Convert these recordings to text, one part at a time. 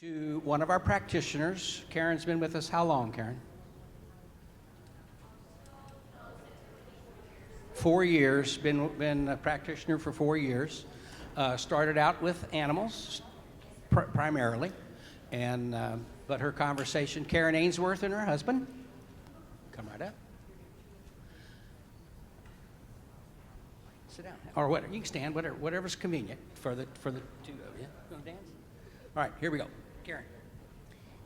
To one of our practitioners. Karen's been with us how long, Karen? 4 years, been a practitioner for 4 years. Started out with animals, primarily, and but her conversation, Karen Ainsworth and her husband, come right up. Sit down, or whatever, you can stand, whatever's convenient for the two of you. You want to dance? All right, here we go. Karen.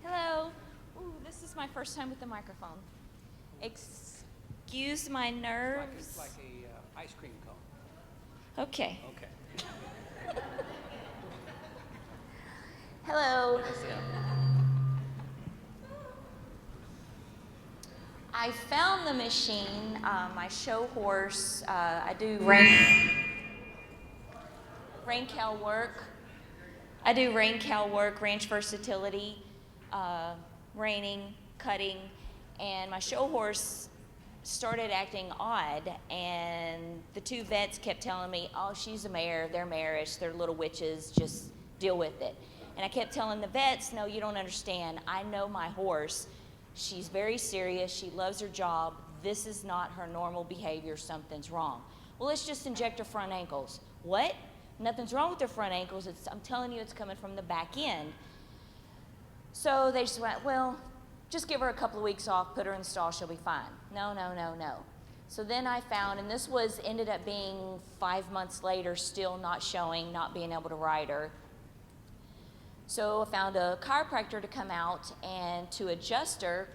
Hello. Ooh, this is my first time with the microphone. Excuse my nerves. It's like a ice cream cone. Okay. Okay. Hello. I found the machine, my show horse. I do rain cow work. I do rain cow work, ranch versatility, reining, cutting, and my show horse started acting odd, and the two vets kept telling me, oh, she's a mare, they're marish, they're little witches, just deal with it. And I kept telling the vets, no, you don't understand. I know my horse. She's very serious. She loves her job. This is not her normal behavior. Something's wrong. Well, let's just inject her front ankles. What? Nothing's wrong with her front ankles. I'm telling you, it's coming from the back end. So they just went, well, just give her a couple of weeks off, put her in the stall, she'll be fine. No. So then I found, and this ended up being 5 months later, still not showing, not being able to ride her. So I found a chiropractor to come out and to adjust her,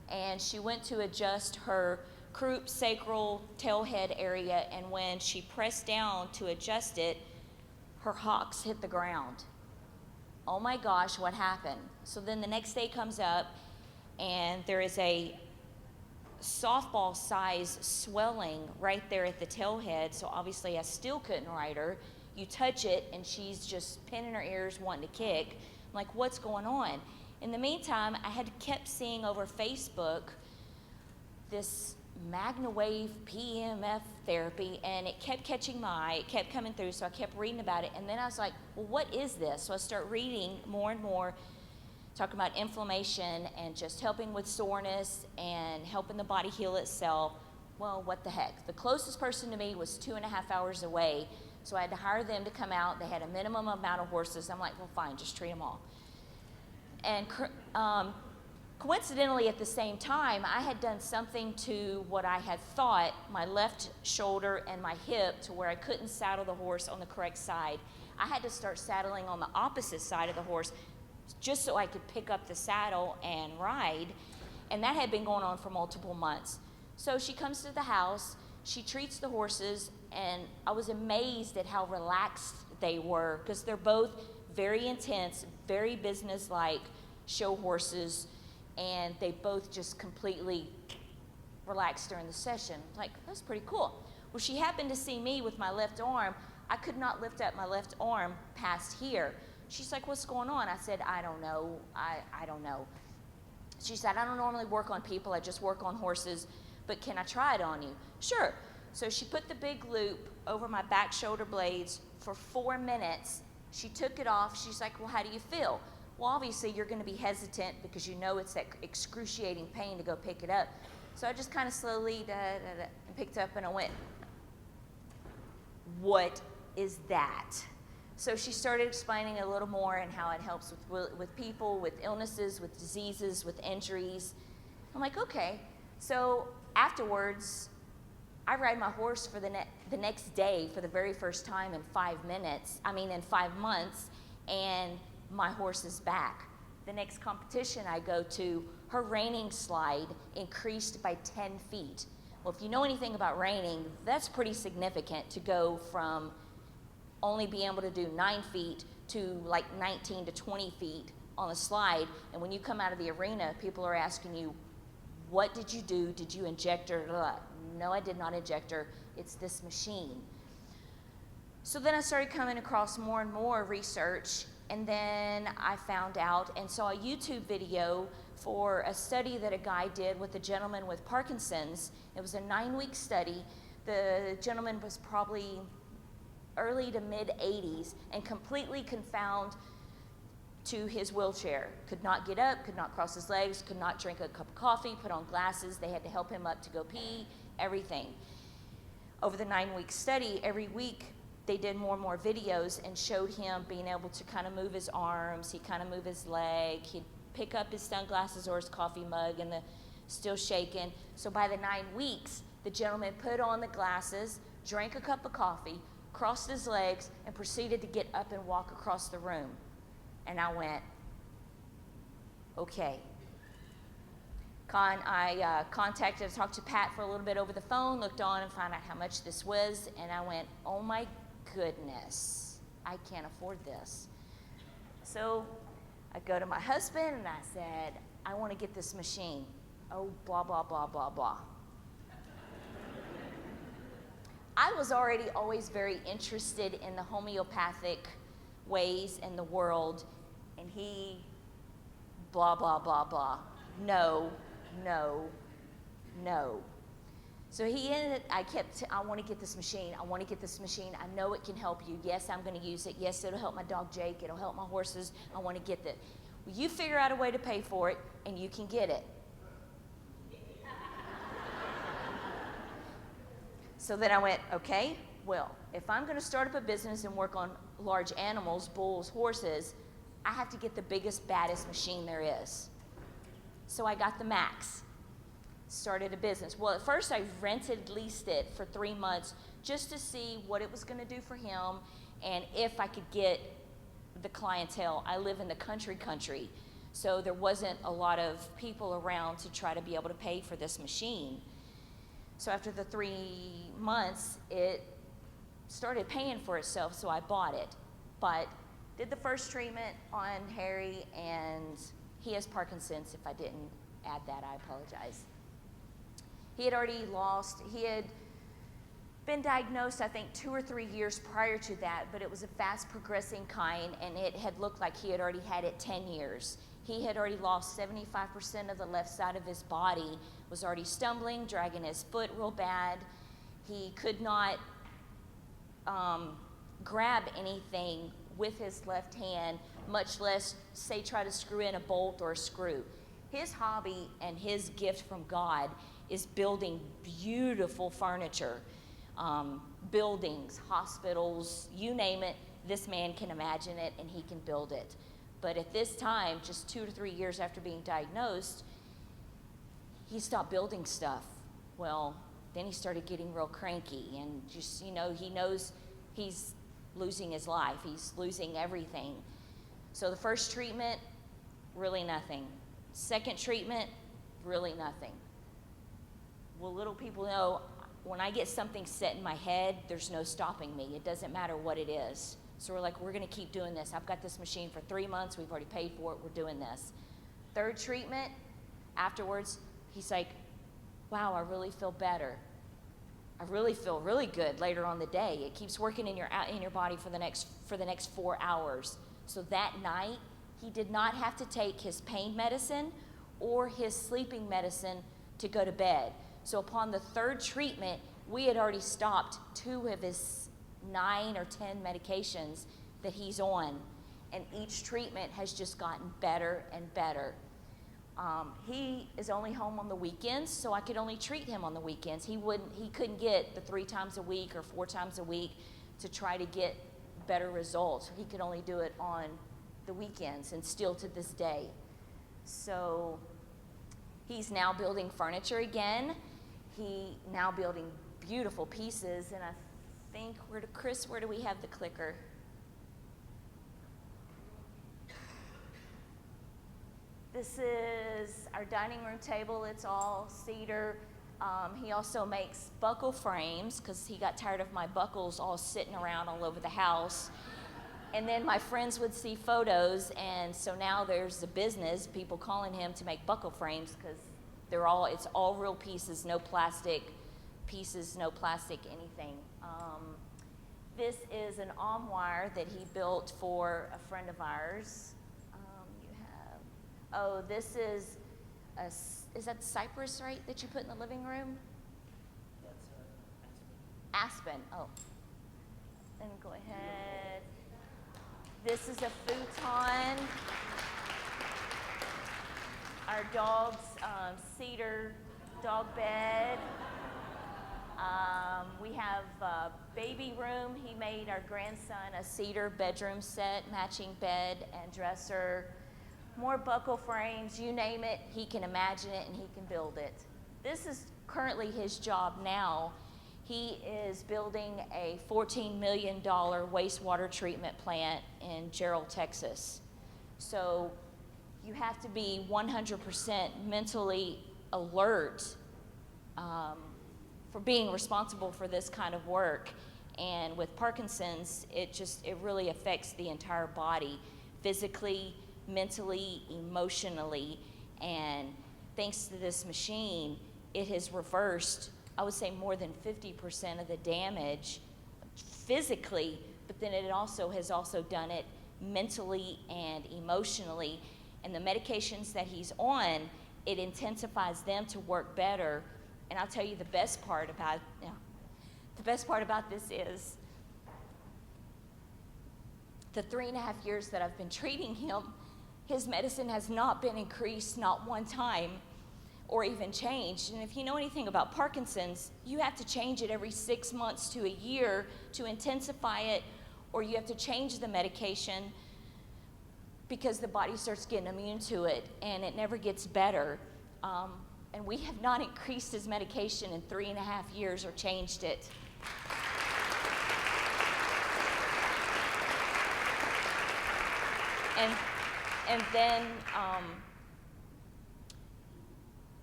and she went to adjust her croup, sacral, tail head area, and when she pressed down to adjust it, her hocks hit the ground. Oh my gosh, what happened? So then the next day comes up, and there is a softball size swelling right there at the tail head, so obviously I still couldn't ride her. You touch it, and she's just pinning her ears, wanting to kick. I'm like, what's going on? In the meantime, I had kept seeing over Facebook this Magna Wave PEMF therapy, and it kept catching my eye. It kept coming through, so I kept reading about it. And then I was like, well, what is this? So I start reading more and more, talking about inflammation and just helping with soreness and helping the body heal itself. Well, what the heck? The closest person to me was 2.5 hours away, so I had to hire them to come out. They had a minimum amount of horses. I'm like, well, fine, just treat them all. And coincidentally, at the same time, I had done something to what I had thought my left shoulder and my hip to where I couldn't saddle the horse on the correct side. I had to start saddling on the opposite side of the horse just so I could pick up the saddle and ride, and that had been going on for multiple months. So she comes to the house, she treats the horses, and I was amazed at how relaxed they were, because they're both very intense, very business-like show horses, and they both just completely relaxed during the session. Like, that's pretty cool. Well, she happened to see me with my left arm. I could not lift up my left arm past here. She's like, what's going on? I said, I don't know. I don't know. She said, I don't normally work on people. I just work on horses, but can I try it on you? Sure. So she put the big loop over my back shoulder blades for 4 minutes. She took it off. She's like, well, how do you feel? Well, obviously, you're going to be hesitant because you know it's that excruciating pain to go pick it up. So I just kind of slowly picked up, and I went, what is that? So she started explaining a little more and how it helps with people, with illnesses, with diseases, with injuries. I'm like, okay. So afterwards, I ride my horse for the next day for the very first time in 5 months, and my horse is back. The next competition I go to, her reining slide increased by 10 feet. Well, if you know anything about reining, that's pretty significant to go from only being able to do 9 feet to like 19 to 20 feet on a slide. And when you come out of the arena, people are asking you, what did you do? Did you inject her? No, I did not inject her. It's this machine. So then I started coming across more and more research, and then I found out and saw a YouTube video for a study that a guy did with a gentleman with Parkinson's. It was a 9-week study. The gentleman was probably early to mid 80s and completely confound to his wheelchair. Could not get up, could not cross his legs, could not drink a cup of coffee, put on glasses. They had to help him up to go pee, everything. Over the 9-week study, every week they did more and more videos and showed him being able to kind of move his arms, he'd kind of move his leg, he'd pick up his sunglasses or his coffee mug and the still shaking. So by the 9 weeks, the gentleman put on the glasses, drank a cup of coffee, crossed his legs, and proceeded to get up and walk across the room. And I went, okay. I talked to Pat for a little bit over the phone, looked on and found out how much this was, and I went, oh my goodness, I can't afford this. So I go to my husband and I said, I want to get this machine. Oh, blah, blah, blah, blah, blah. I was already always very interested in the homeopathic ways in the world, and he, blah, blah, blah, blah. No, no, no. So he ended, I want to get this machine. I want to get this machine. I know it can help you. Yes, I'm going to use it. Yes, it'll help my dog Jake. It'll help my horses. I want to get it. Well, you figure out a way to pay for it, and you can get it. So then I went, okay, well, if I'm going to start up a business and work on large animals, bulls, horses, I have to get the biggest, baddest machine there is. So I got the Max, started a business. Well, at first I leased it for 3 months just to see what it was going to do for him and if I could get the clientele. I live in the country, so there wasn't a lot of people around to try to be able to pay for this machine. So after the 3 months, it started paying for itself, so I bought it. But did the first treatment on Harry, and he has Parkinson's. If I didn't add that, I apologize. He had been diagnosed, I think, 2 or 3 years prior to that, but it was a fast progressing kind, and it had looked like he had already had it 10 years. He had already lost 75% of the left side of his body, was already stumbling, dragging his foot real bad. He could not grab anything with his left hand, much less, say, try to screw in a bolt or a screw. His hobby and his gift from God is building beautiful furniture, buildings, hospitals, you name it, this man can imagine it and he can build it. But at this time, just 2 to 3 years after being diagnosed, he stopped building stuff. Well, then he started getting real cranky and just, he knows he's losing his life. He's losing everything. So the first treatment, really nothing. Second treatment, really nothing. Well, little people know, when I get something set in my head, there's no stopping me. It doesn't matter what it is. So we're like, we're going to keep doing this. I've got this machine for 3 months. We've already paid for it. We're doing this. Third treatment, afterwards, he's like, wow, I really feel better. I really feel really good later on the day. It keeps working in your body for the next 4 hours. So that night, he did not have to take his pain medicine or his sleeping medicine to go to bed. So upon the third treatment, we had already stopped 2 of his 9 or 10 medications that he's on, and each treatment has just gotten better and better. He is only home on the weekends, so I could only treat him on the weekends. He couldn't get the 3 times a week or 4 times a week to try to get better results. He could only do it on the weekends, and still to this day. So he's now building furniture again. He now building beautiful pieces, and I think, Chris, where do we have the clicker? This is our dining room table. It's all cedar. He also makes buckle frames because he got tired of my buckles all sitting around all over the house. And then my friends would see photos, and so now there's a business, people calling him to make buckle frames because it's all real pieces, no plastic pieces, no plastic anything. This is an armoire that he built for a friend of ours. This is is that cypress, right, that you put in the living room? That's Aspen. Oh. Then go ahead. This is a futon. Our dog's cedar dog bed. We have a baby room. He made our grandson a cedar bedroom set, matching bed and dresser. More buckle frames, you name it, he can imagine it and he can build it. This is currently his job now. He is building a $14 million wastewater treatment plant in Gerald, Texas. So you have to be 100% mentally alert for being responsible for this kind of work. And with Parkinson's, it really affects the entire body, physically, mentally, emotionally. And thanks to this machine, it has reversed, I would say, more than 50% of the damage physically, but then it has also done it mentally and emotionally. And the medications that he's on, it intensifies them to work better. And I'll tell you the best part about this is the 3.5 years that I've been treating him, his medicine has not been increased, not one time, or even changed. And if you know anything about Parkinson's, you have to change it every 6 months to a year to intensify it, or you have to change the medication because the body starts getting immune to it, and it never gets better. And we have not increased his medication in 3.5 years or changed it. And then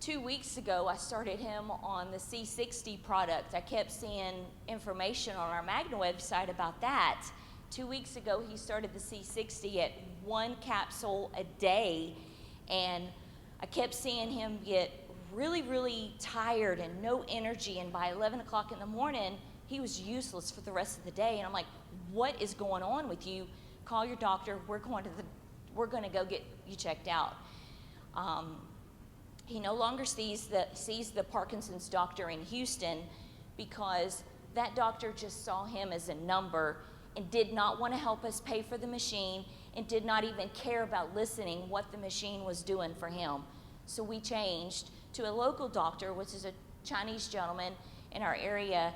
2 weeks ago, I started him on the C60 product. I kept seeing information on our Magna website about that. 2 weeks ago, he started the C60 at 1 capsule a day, and I kept seeing him get really, really tired and no energy, and by 11 o'clock in the morning, he was useless for the rest of the day. And I'm like, what is going on with you? Call your doctor. We're going to go get you checked out. He no longer sees the Parkinson's doctor in Houston because that doctor just saw him as a number and did not want to help us pay for the machine and did not even care about listening what the machine was doing for him. So we changed to a local doctor, which is a Chinese gentleman in our area.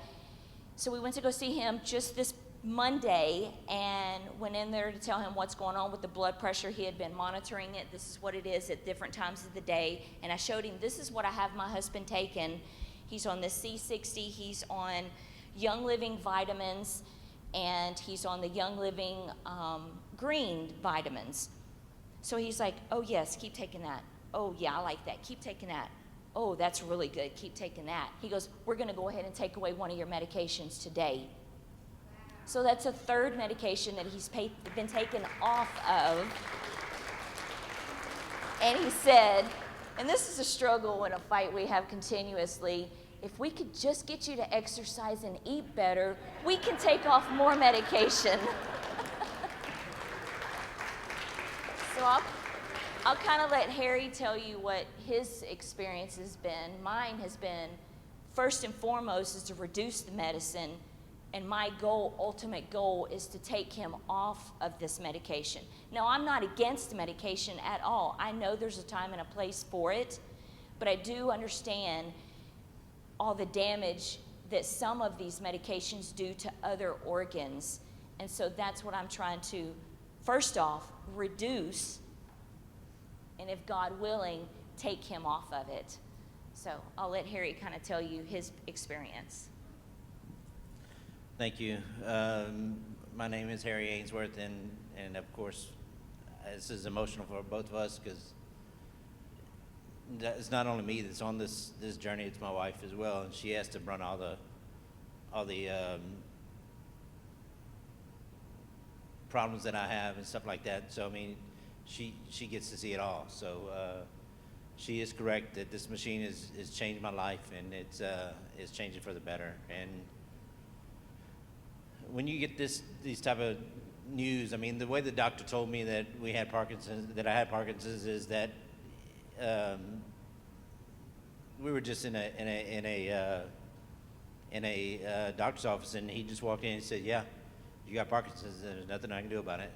So we went to go see him just this Monday and went in there to tell him what's going on with the blood pressure. He had been monitoring it. This is what it is at different times of the day. And I showed him, this is what I have my husband taking. He's on the C60, he's on Young Living vitamins, and he's on the Young Living green vitamins. So he's like, oh yes, keep taking that. Oh yeah, I like that, keep taking that. Oh, that's really good, keep taking that. He goes, we're gonna go ahead and take away one of your medications today. So that's a third medication that he's been taken off of. And he said, and this is a struggle and a fight we have continuously, if we could just get you to exercise and eat better, we can take off more medication. So I'll kind of let Harry tell you what his experience has been. Mine has been, first and foremost, is to reduce the medicine. And my goal, ultimate goal, is to take him off of this medication. Now, I'm not against medication at all. I know there's a time and a place for it, but I do understand all the damage that some of these medications do to other organs. And so that's what I'm trying to, first off, reduce, and if God willing, take him off of it. So I'll let Harry kind of tell you his experience. Thank you. My name is Harry Ainsworth, and of course, this is emotional for both of us because it's not only me that's on this journey; it's my wife as well, and she has to run all the problems that I have and stuff like that. So I mean, she gets to see it all. So she is correct that this machine has changed my life, and it's changing for the better. And when you get these type of news, I mean, the way the doctor told me that I had Parkinson's, is that we were just in a doctor's office, and he just walked in and said, "Yeah, you got Parkinson's, and there's nothing I can do about it."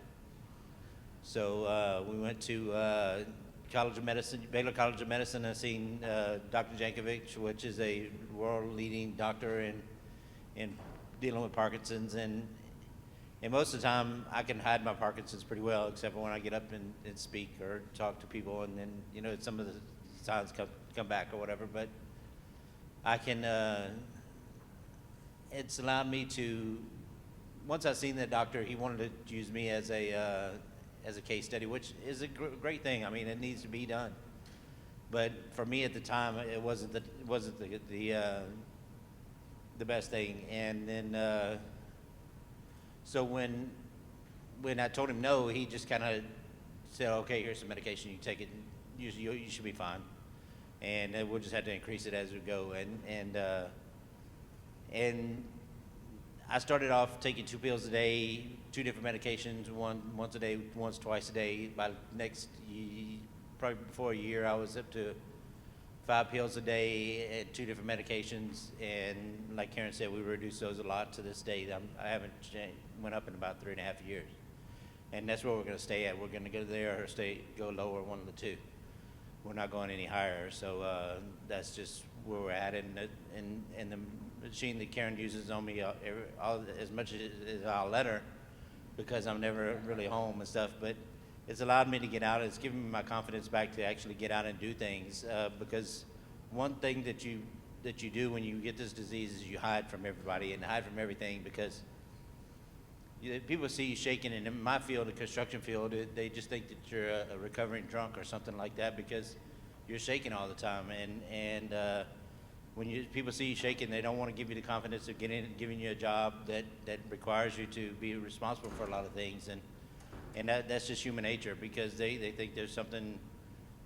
So we went to College of Medicine, Baylor College of Medicine, and seen Dr. Jankovic, which is a world-leading doctor in dealing with Parkinson's. And most of the time, I can hide my Parkinson's pretty well, except for when I get up and speak or talk to people, and then, you know, some of the signs come back or whatever. But I can, it's allowed me to, once I seen that doctor, he wanted to use me as a case study, which is a great thing. I mean, it needs to be done. But for me at the time, it wasn't the best thing. And then, so when I told him no, he just kind of said, "Okay, here's some medication. You take it. You should be fine." And we'll just have to increase it as we go. And I started off taking 2 pills a day, 2 different medications, once a day, twice a day. By next, probably before a year, I was up to 5 pills a day and 2 different medications. And like Karen said, we reduced those a lot to this day. I haven't went up in about 3.5 years. And that's where we're going to stay at. We're going to go there or go lower, one of the two. We're not going any higher. So that's just where we're at. And the machine that Karen uses on me as much as I'll let her, because I'm never really home and stuff, but it's allowed me to get out. It's given me my confidence back to actually get out and do things, because one thing that you do when you get this disease is you hide from everybody and hide from everything, because people see you shaking, and in my field, the construction field, they just think that you're a recovering drunk or something like that, because you're shaking all the time. And when people see you shaking, they don't want to give you the confidence of giving you a job that requires you to be responsible for a lot of things. And that's just human nature, because they think there's something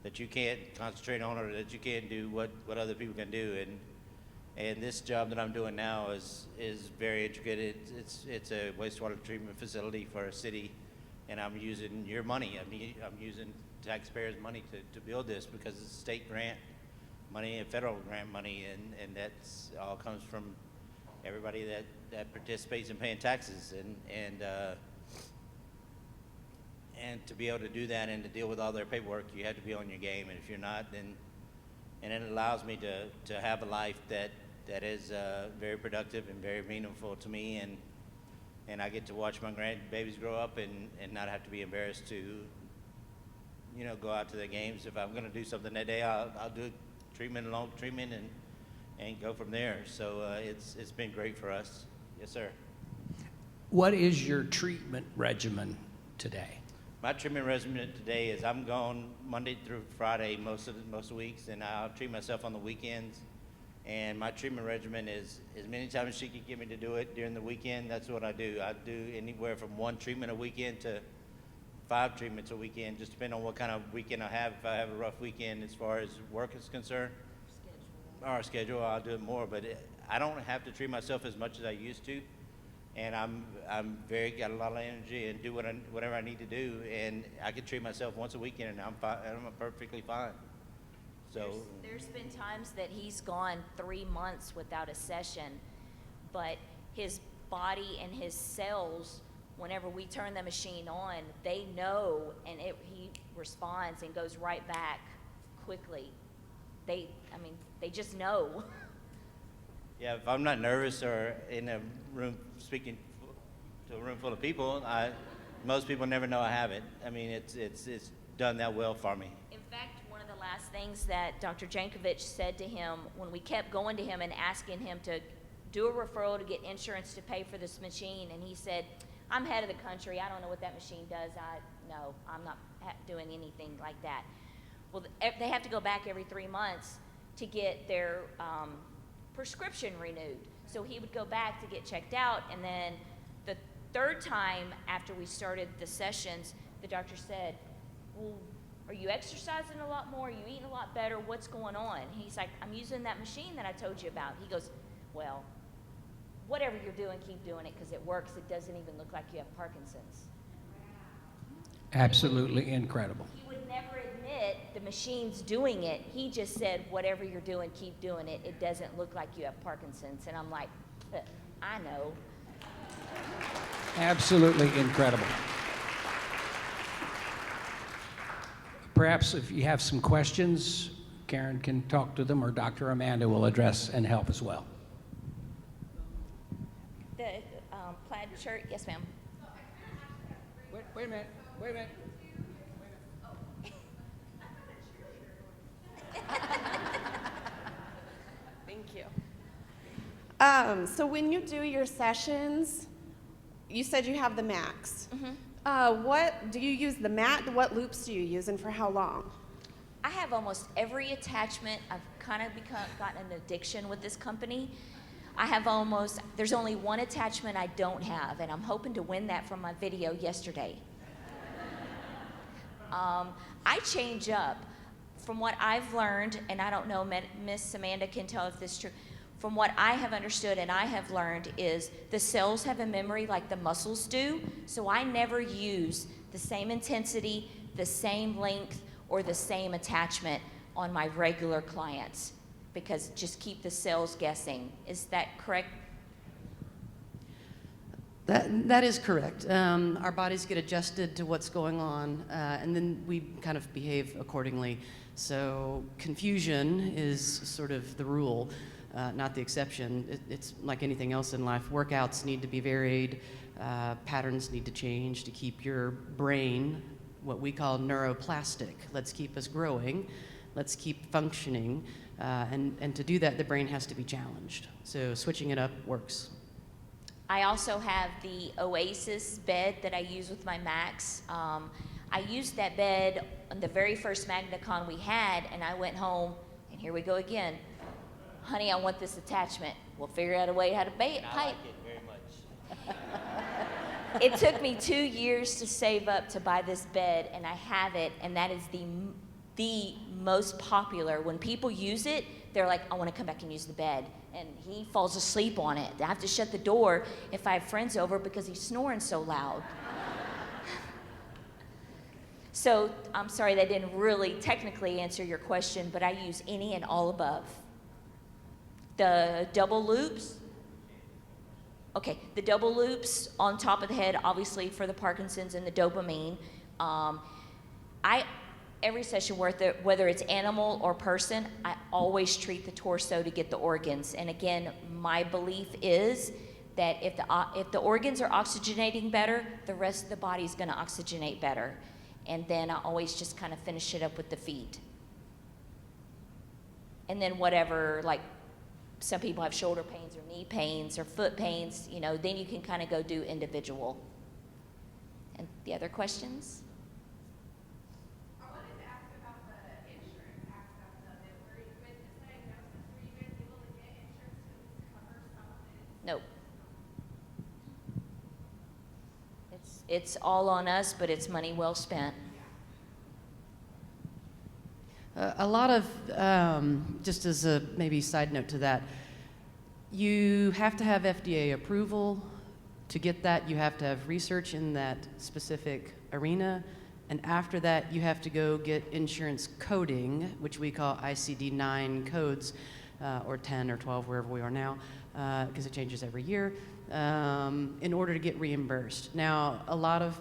that you can't concentrate on, or that you can't do what other people can do. And this job that I'm doing now is very intricate. It's a wastewater treatment facility for a city, and I'm using your money. I'm using taxpayers' money to build this, because it's state grant money and federal grant money, and that's all comes from everybody that participates in paying taxes. And to be able to do that and to deal with all their paperwork, you have to be on your game. And if you're not, then it allows me to have a life that is very productive and very meaningful to me, and I get to watch my grandbabies grow up and not have to be embarrassed to, you know, go out to the games. If I'm going to do something that day, I'll do long treatment and go from there. So it's been great for us. Yes, sir. What is your treatment regimen today? My treatment regimen today is I'm gone Monday through Friday most weeks, and I'll treat myself on the weekends. And my treatment regimen is as many times as she can get me to do it during the weekend. That's what I do. I do anywhere from 1 treatment a weekend to 5 treatments a weekend, just depending on what kind of weekend I have. If I have a rough weekend as far as work is concerned, or schedule, I'll do it more. But I don't have to treat myself as much as I used to. And I'm got a lot of energy and do whatever I need to do, and I can treat myself once a weekend, and I'm perfectly fine. So there's been times that he's gone 3 months without a session, but his body and his cells, whenever we turn the machine on, they know, and he responds and goes right back quickly. They just know. Yeah, if I'm not nervous or in a room speaking to a room full of people, most people never know I have it. I mean, it's done that well for me. In fact, one of the last things that Dr. Jankovic said to him when we kept going to him and asking him to do a referral to get insurance to pay for this machine, and he said, "I'm head of the country. I don't know what that machine does. No, I'm not doing anything like that." Well, they have to go back every 3 months to get their prescription renewed. So he would go back to get checked out, and then the 3rd time after we started the sessions, the doctor said, "Well, are you exercising a lot more? Are you eating a lot better? What's going on?" He's like, "I'm using that machine that I told you about." He goes, "Well, whatever you're doing, keep doing it, because it works. It doesn't even look like you have Parkinson's." Absolutely incredible. He would never admit the machine's doing it. He just said, "Whatever you're doing, keep doing it. It doesn't look like you have Parkinson's." And I'm like, I know. Absolutely incredible. Perhaps if you have some questions, Karen can talk to them, or Dr. Amanda will address and help as well. The plaid shirt, yes, ma'am. Wait a minute. Wait a minute. Thank you. So when you do your sessions, you said you have the max. What do you use the mat? What loops do you use, and for how long? I have almost every attachment. I've kind of gotten an addiction with this company. There's only one attachment I don't have, and I'm hoping to win that from my video yesterday. I change up. From what I've learned, and I don't know, Miss Amanda can tell if this is true, from what I have understood and I have learned is the cells have a memory like the muscles do, so I never use the same intensity, the same length, or the same attachment on my regular clients, because just keep the cells guessing. Is that correct? That is correct. Our bodies get adjusted to what's going on, and then we kind of behave accordingly. So confusion is sort of the rule, not the exception. It's like anything else in life. Workouts need to be varied. Patterns need to change to keep your brain, what we call neuroplastic. Let's keep us growing. Let's keep functioning. And to do that, the brain has to be challenged. So switching it up works. I also have the Oasis bed that I use with my Max. I used that bed on the very first MagnaCon we had, and I went home, and here we go again. Honey, I want this attachment. We'll figure out a way how to pipe. I like it very much. It took me 2 years to save up to buy this bed, and I have it, and that is the most popular. When people use it, they're like, I want to come back and use the bed. And he falls asleep on it. I have to shut the door if I have friends over because he's snoring so loud. So I'm sorry that didn't really technically answer your question, but I use any and all above. The double loops. Okay, the double loops on top of the head, obviously for the Parkinsons and the dopamine. Every session, whether it's animal or person, I always treat the torso to get the organs. And again, my belief is that if the organs are oxygenating better, the rest of the body is going to oxygenate better. And then I always just kind of finish it up with the feet. And then whatever, like some people have shoulder pains or knee pains or foot pains, then you can kind of go do individual. And the other questions? Nope. It's all on us, but it's money well spent. A lot of, just as a maybe side note to that, you have to have FDA approval. To get that, you have to have research in that specific arena. And after that, you have to go get insurance coding, which we call ICD-9 codes, or 10 or 12, wherever we are now, because it changes every year, in order to get reimbursed. Now, a lot of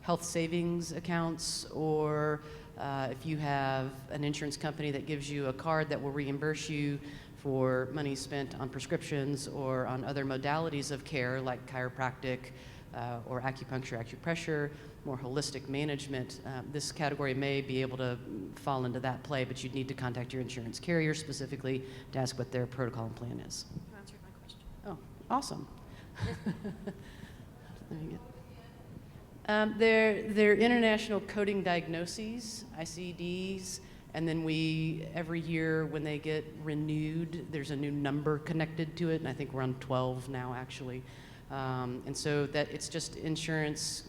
health savings accounts, or if you have an insurance company that gives you a card that will reimburse you for money spent on prescriptions or on other modalities of care like chiropractic or acupuncture, acupressure, more holistic management, this category may be able to fall into that play, but you'd need to contact your insurance carrier specifically to ask what their protocol and plan is. You answered my question. Oh, awesome. There you go. They're international coding diagnoses, ICDs, and then every year when they get renewed, there's a new number connected to it, and I think we're on 12 now, actually. And so that it's just insurance.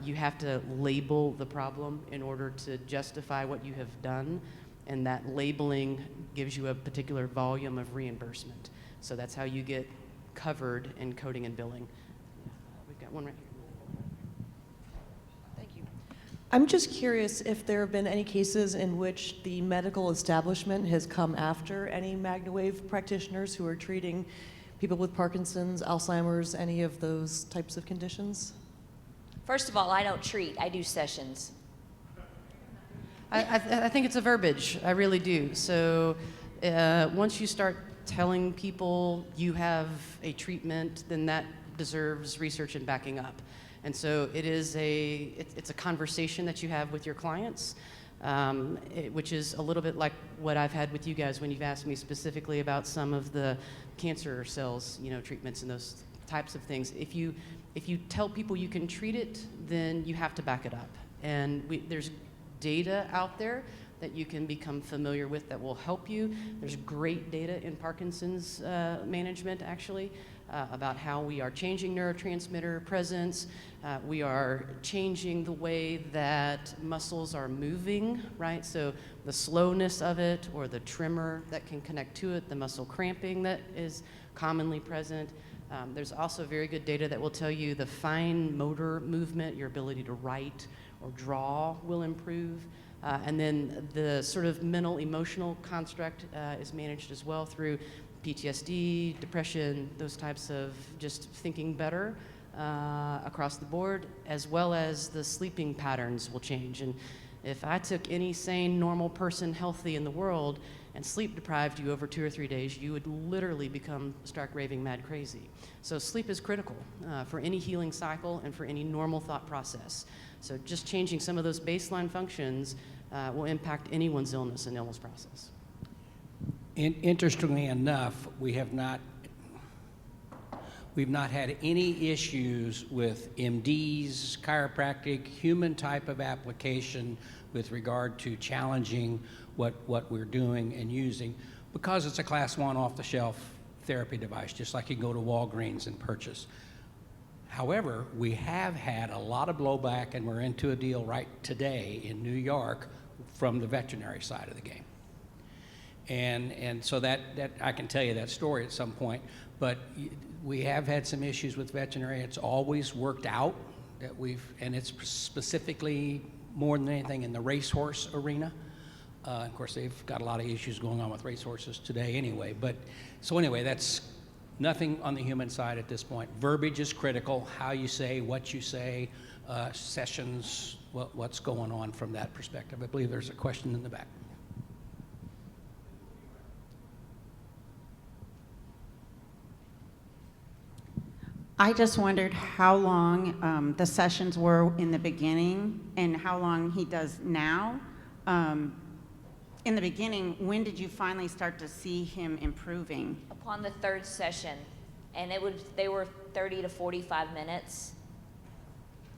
You have to label the problem in order to justify what you have done, and that labeling gives you a particular volume of reimbursement. So that's how you get covered in coding and billing. We've got one right here. Thank you. I'm just curious if there have been any cases in which the medical establishment has come after any Magna Wave practitioners who are treating people with Parkinson's, Alzheimer's, any of those types of conditions? First of all, I don't treat, I do sessions. I think it's a verbiage. I really do. So once you start telling people you have a treatment, then that deserves research and backing up. And so it's a conversation that you have with your clients, which is a little bit like what I've had with you guys when you've asked me specifically about some of the cancer cells, treatments and those types of things. If you tell people you can treat it, then you have to back it up. And there's data out there that you can become familiar with that will help you. There's great data in Parkinson's management, actually, about how we are changing neurotransmitter presence. We are changing the way that muscles are moving, right? So the slowness of it, or the tremor that can connect to it, the muscle cramping that is commonly present. There's also very good data that will tell you the fine motor movement, your ability to write or draw will improve. And then the sort of mental emotional construct is managed as well through PTSD, depression, those types of just thinking better across the board, as well as the sleeping patterns will change. And if I took any sane, normal person, healthy in the world, and sleep deprived you over 2 or 3 days, you would literally become stark raving mad crazy. So sleep is critical for any healing cycle and for any normal thought process. So just changing some of those baseline functions will impact anyone's illness and illness process. Interestingly enough, we've not had any issues with MDs, chiropractic, human type of application with regard to challenging what we're doing and using, because it's a class 1 off-the-shelf therapy device, just like you can go to Walgreens and purchase. However, we have had a lot of blowback, and we're into a deal right today in New York from the veterinary side of the game. And so that I can tell you that story at some point, but we have had some issues with veterinary. It's always worked out and it's specifically more than anything in the racehorse arena. Of course, they've got a lot of issues going on with racehorses today anyway. So anyway, that's nothing on the human side at this point. Verbiage is critical, how you say, what you say, sessions, what's going on from that perspective. I believe there's a question in the back. I just wondered how long the sessions were in the beginning and how long he does now. In the beginning, when did you finally start to see him improving? Upon the 3rd session, and they were 30 to 45 minutes.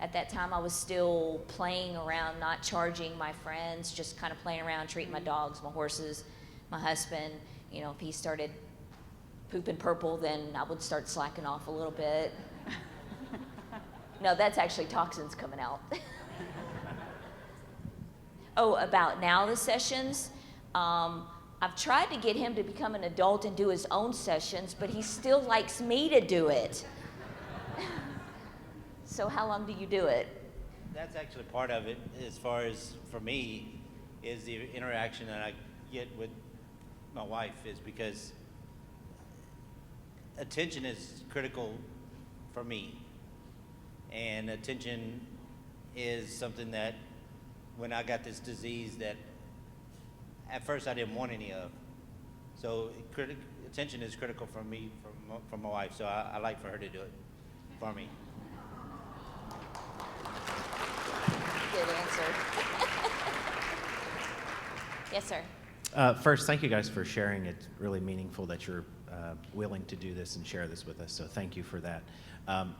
At that time, I was still playing around, not charging my friends, just kind of playing around, treating my dogs, my horses, my husband. If he started pooping purple, then I would start slacking off a little bit. No, that's actually toxins coming out. Oh, about now the sessions. I've tried to get him to become an adult and do his own sessions, but he still likes me to do it. So how long do you do it? That's actually part of it, as far as for me, is the interaction that I get with my wife, is because attention is critical for me. And attention is something that when I got this disease that at first I didn't want any of. So attention is critical for me, for my wife. So I like for her to do it for me. Good answer. Yes, sir. First, thank you guys for sharing. It's really meaningful that you're willing to do this and share this with us, so thank you for that.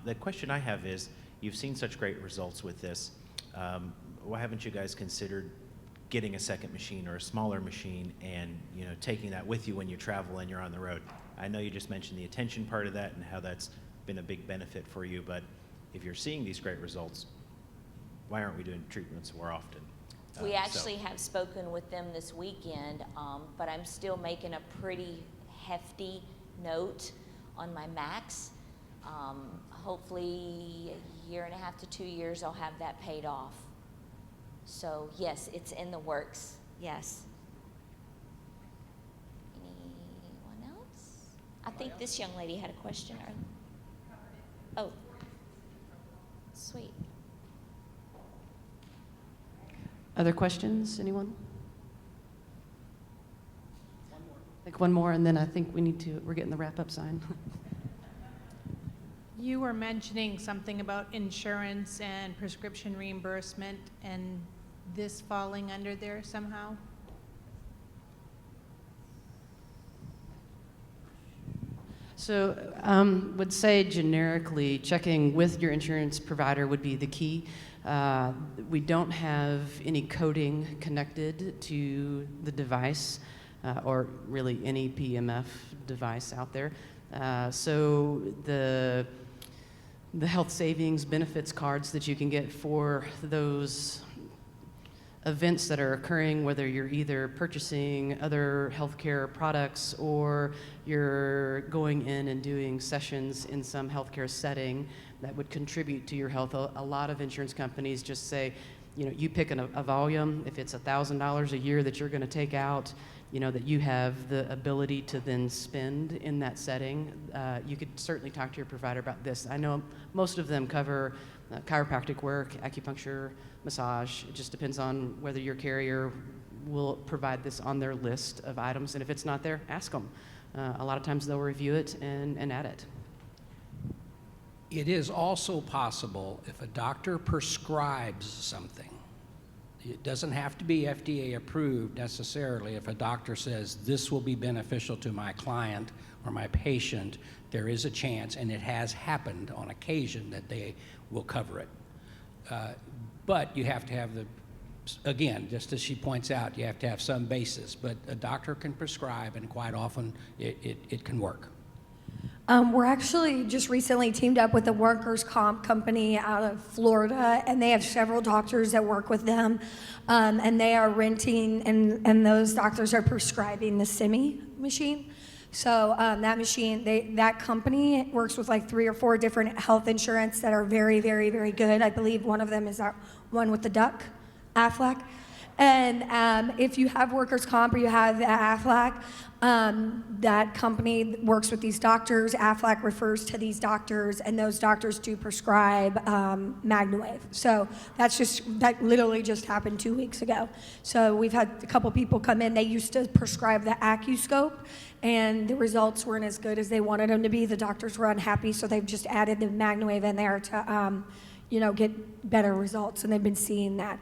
The question I have is, you've seen such great results with this. Why haven't you guys considered getting a second machine or a smaller machine and taking that with you when you travel and you're on the road? I know you just mentioned the attention part of that and how that's been a big benefit for you, but if you're seeing these great results, why aren't we doing treatments more often? We actually have spoken with them this weekend, but I'm still making a pretty hefty note on my max. Hopefully a 1.5 to 2 years I'll have that paid off. So yes, it's in the works, yes. Anyone else? I think this young lady had a question. Oh, sweet. Other questions, anyone? Take one more, and then I think we're getting the wrap-up sign. You were mentioning something about insurance and prescription reimbursement and this falling under there somehow? So would say generically, checking with your insurance provider would be the key. We don't have any coding connected to the device or really any PMF device out there. So the health savings benefits cards that you can get for those events that are occurring, whether you're either purchasing other healthcare products or you're going in and doing sessions in some healthcare setting that would contribute to your health. A lot of insurance companies just say, you know, you pick a volume. If it's $1,000 a year that you're going to take out, you know, that you have the ability to then spend in that setting. You could certainly talk to your provider about this. I know most of them cover chiropractic work, acupuncture, massage. It just depends on whether your carrier will provide this on their list of items, and if it's not there, ask them. A lot of times they'll review it and add it. It is also possible if a doctor prescribes something, it doesn't have to be FDA approved necessarily. If a doctor says this will be beneficial to my client or my patient, there is a chance, and it has happened on occasion, that they will cover it. But you have to have again, just as she points out, you have to have some basis. But a doctor can prescribe, and quite often it can work. We're actually just recently teamed up with a workers' comp company out of Florida, and they have several doctors that work with them, and they are renting, and those doctors are prescribing the Simi machine. So that machine, that company works with like 3 or 4 different health insurance that are very, very, very good. I believe one of them is that one with the duck, Aflac. And if you have workers' comp or you have Aflac, that company works with these doctors. Aflac refers to these doctors, and those doctors do prescribe Magna Wave. So that literally just happened 2 weeks ago. So we've had a couple people come in. They used to prescribe the AccuScope, and the results weren't as good as they wanted them to be. The doctors were unhappy, so they've just added the Magna Wave in there to, get better results, and they've been seeing that.